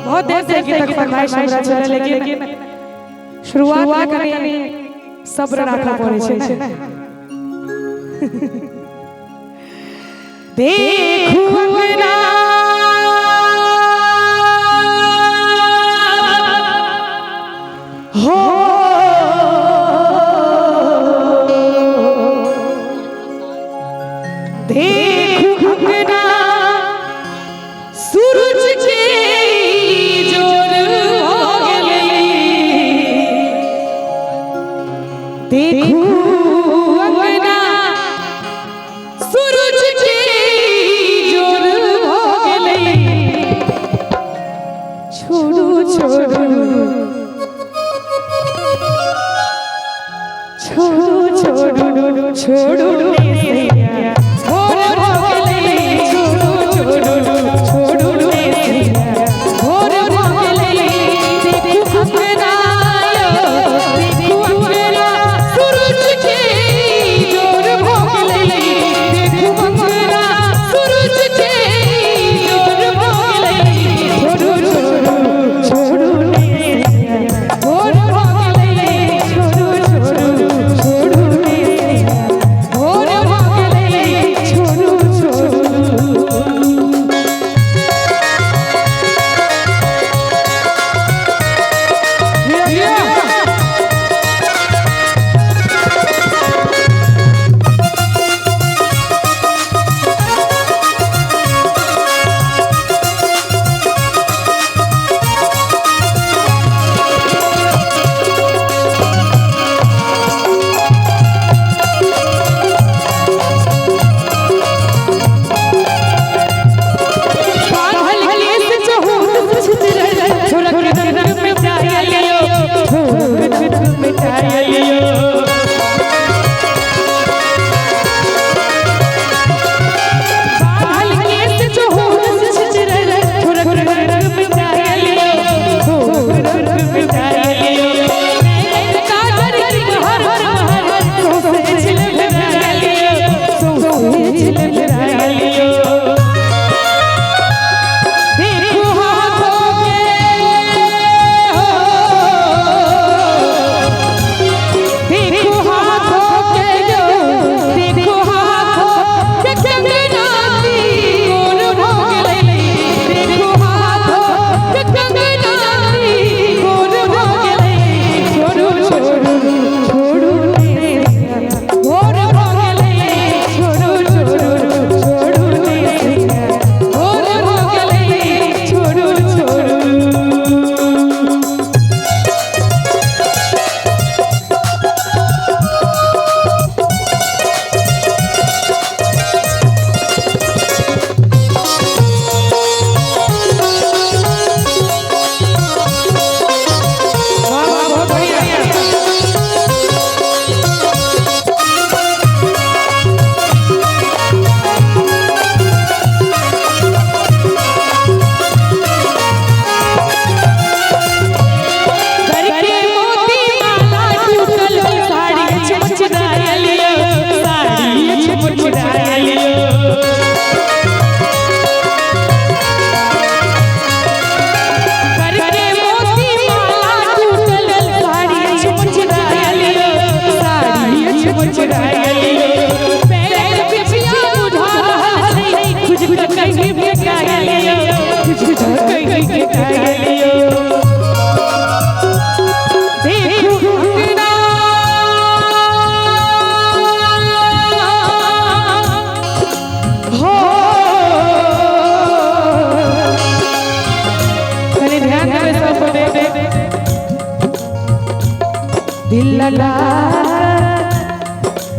बहुत देर से गीत तक फरमाइश हमरा चले लेकिन शुरुआत में कनी सब्र राखा पड़े छै ना। देखू अंगना हो देखू अंगना सूरज के जोर हो गेले देखू अंगना सूरज के जोर हो गेले छोड़ू छोड़ू छोड़ू छोड़ू छोड़ू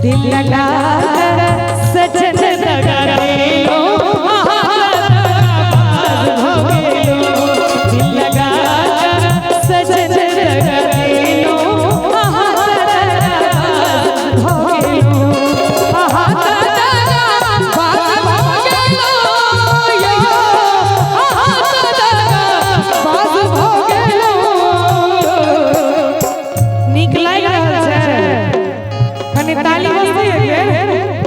दिल लगा सजन लगा लो दिल लगा सजन लगा लो निकला ताली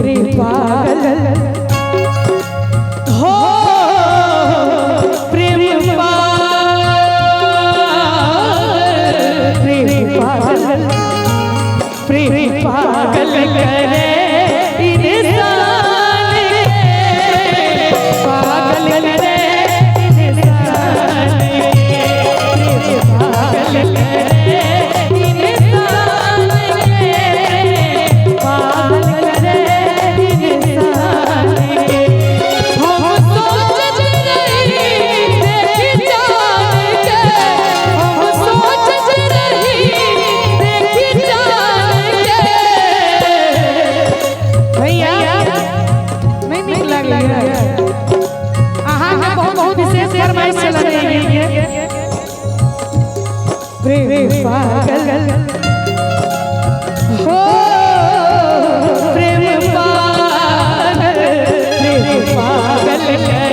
प्रेम पागल हो प्रेम पागल प्रेम पागल करे इंसान पागल करे इंसान प्रेम पागल करे इंसान पागल करे इंसान हम सोच रही देखी जान के हम सोच रही देखी जान के भैया नहीं निक लगे आहा बहुत विशेष फरमाइश चल रही है प्रेम पागल हो प्रेम पागल करे